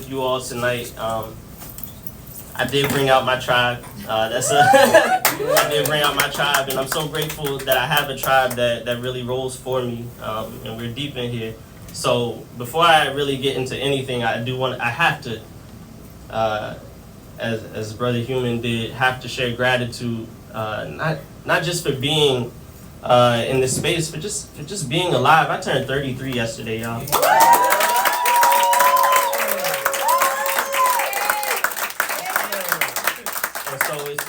with you all tonight. I did bring out my tribe. I did bring out my tribe, and I'm so grateful that I have a tribe that really rolls for me, and we're deep in here. So before I really get into anything, I have to, as Brother Human did, have to share gratitude, not just for being in this space, but just being alive. I turned 33 yesterday, y'all.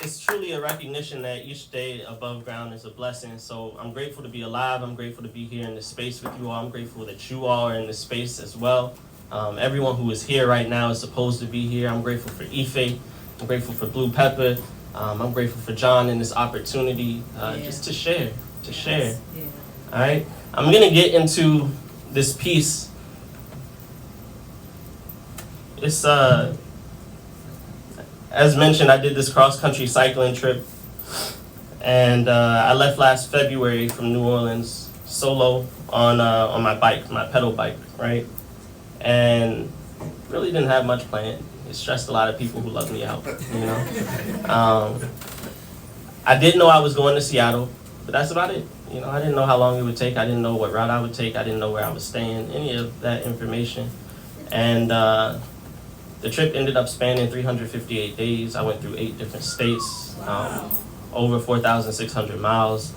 It's truly a recognition that each day above ground is a blessing. So I'm grateful to be alive. I'm grateful to be here in this space with you all. I'm grateful that you all are in this space as well. Everyone who is here right now is supposed to be here. I'm grateful for Ife. I'm grateful for Blue Pepper. I'm grateful for John and this opportunity just to share. Yeah. All right. I'm going to get into this piece. It's as mentioned, I did this cross-country cycling trip, and I left last February from New Orleans solo on my bike, my pedal bike, right? And really didn't have much planned. It stressed a lot of people who love me out, you know? I did know I was going to Seattle, but that's about it. You know, I didn't know how long it would take. I didn't know what route I would take. I didn't know where I was staying, any of that information. And the trip ended up spanning 358 days. I went through 8 different states, over 4,600 miles,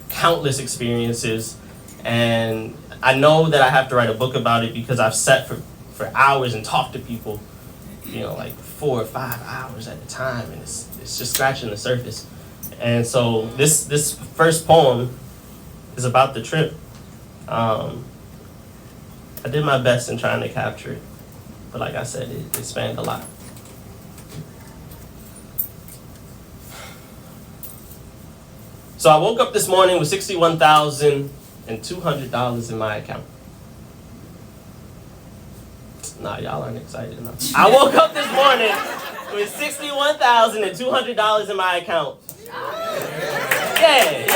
countless experiences. And I know that I have to write a book about it because I've sat for hours and talked to people, you know, like 4 or 5 hours at a time, and it's just scratching the surface. And so this first poem is about the trip. I did my best in trying to capture it. But like I said, it spanned a lot. So I woke up this morning with $61,200 in my account. Nah, y'all aren't excited enough. I woke up this morning with $61,200 in my account. Yeah.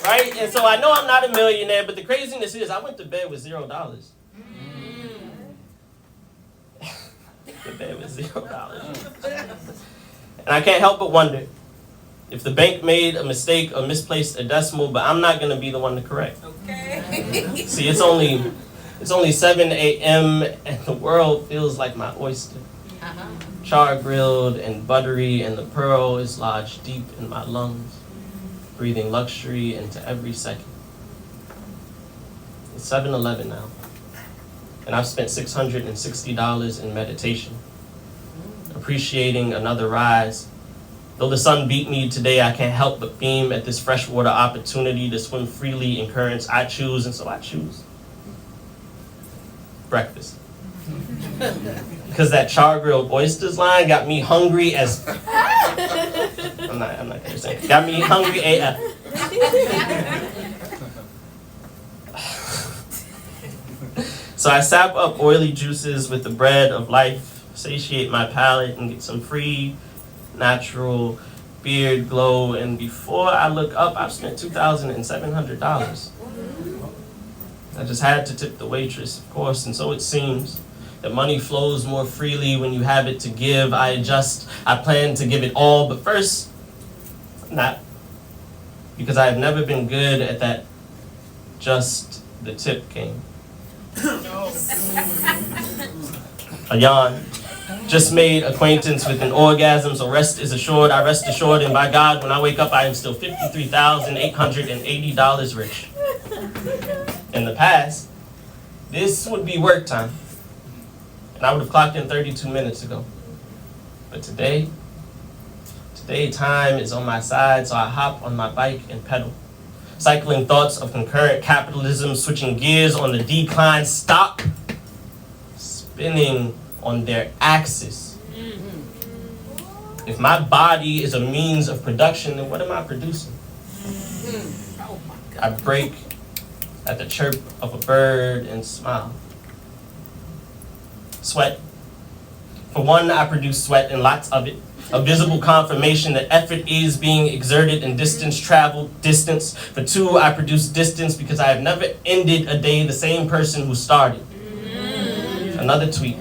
Right? And so I know I'm not a millionaire, but the craziness is I went to bed with $0. The bed with $0. And I can't help but wonder if the bank made a mistake or misplaced a decimal, but I'm not gonna be the one to correct. Okay. See, it's only 7 a.m. and the world feels like my oyster. Char grilled and buttery, and the pearl is lodged deep in my lungs, breathing luxury into every second. It's 7-11 now. And I've spent $660 in meditation, appreciating another rise. Though the sun beat me today, I can't help but beam at this freshwater opportunity to swim freely in currents I choose, and so I choose breakfast. Because that char-grilled oysters line got me hungry as... I'm not gonna say it. Got me hungry AF. So I sap up oily juices with the bread of life, satiate my palate, and get some free, natural beard glow. And before I look up, I've spent $2,700. I just had to tip the waitress, of course, and so it seems that money flows more freely when you have it to give. I plan to give it all, but first, not. Because I have never been good at that just the tip game. A yawn. Just made acquaintance with an orgasm, so rest is assured. I rest assured, and by God, when I wake up, I am still $53,880 rich. In the past, this would be work time, and I would have clocked in 32 minutes ago. But today time is on my side, so I hop on my bike and pedal. Cycling thoughts of concurrent capitalism, switching gears on the decline, stop spinning on their axis. If my body is a means of production, then what am I producing? I break at the chirp of a bird and smile. Sweat. For one, I produce sweat and lots of it. A visible confirmation that effort is being exerted and distance traveled, distance. For two, I produce distance because I have never ended a day the same person who started. Another tweak.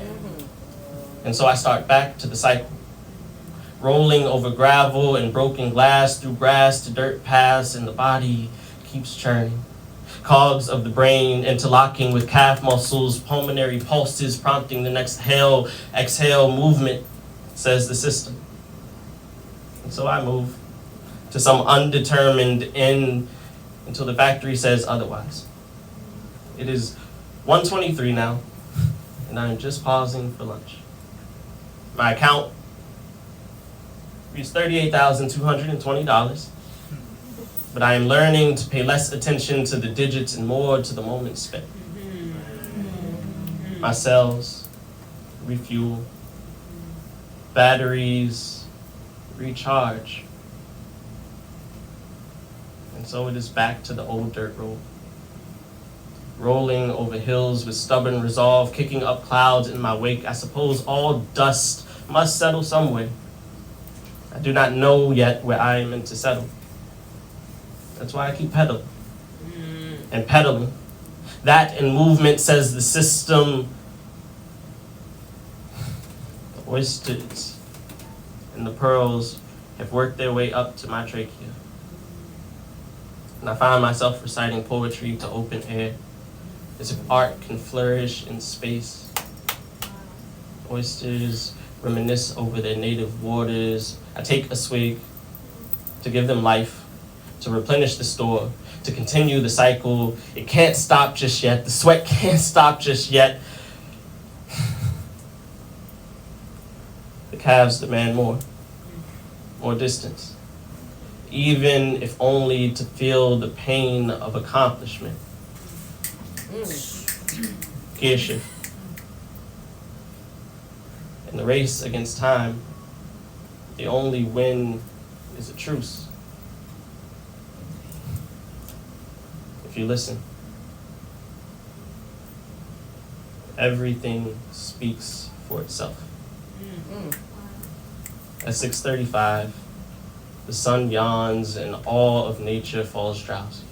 And so I start back to the cycle. Rolling over gravel and broken glass, through grass to dirt paths, and the body keeps churning. Cogs of the brain interlocking with calf muscles, pulmonary pulses prompting the next exhale movement, says the system. And so I move to some undetermined end until the factory says otherwise. It is 1:23 now, and I am just pausing for lunch. My account reached $38,220, but I am learning to pay less attention to the digits and more to the moment spent. My cells refuel, batteries recharge, and so it is back to the old dirt road. Rolling over hills with stubborn resolve, kicking up clouds in my wake. I suppose all dust must settle somewhere. I do not know yet where I am meant to settle. That's why I keep pedaling and pedaling. That and movement, says the system. The oysters and the pearls have worked their way up to my trachea. And I find myself reciting poetry to open air, as if art can flourish in space. Oysters reminisce over their native waters. I take a swig to give them life, to replenish the store, to continue the cycle. It can't stop just yet. The sweat can't stop just yet. The calves demand more distance, even if only to feel the pain of accomplishment. Gear shift. In the race against time, the only win is a truce. If you listen, everything speaks for itself. At 6:35, the sun yawns and all of nature falls drowsy.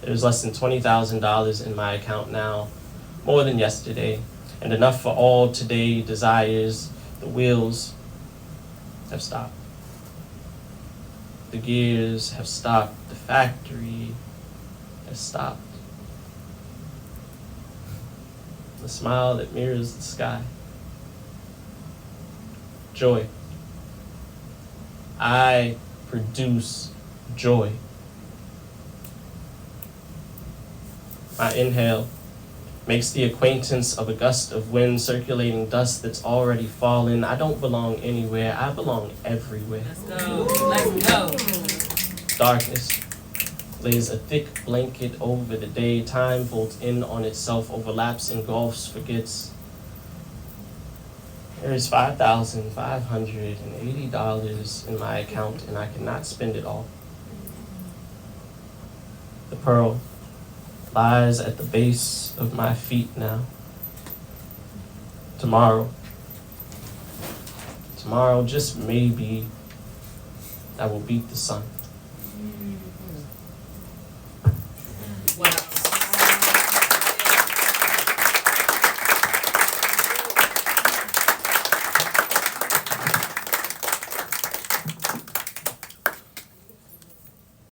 There's less than $20,000 in my account now, more than yesterday, and enough for all today desires. The wheels have stopped. The gears have stopped. The factory has stopped. The smile that mirrors the sky. Joy. I produce joy. My inhale makes the acquaintance of a gust of wind circulating dust that's already fallen. I don't belong anywhere. I belong everywhere. Let's go. Let's go. Darkness lays a thick blanket over the day. Time folds in on itself, overlaps, engulfs, forgets. There is $5,580 in my account, and I cannot spend it all. The pearl lies at the base of my feet now. Tomorrow, just maybe, I will beat the sun.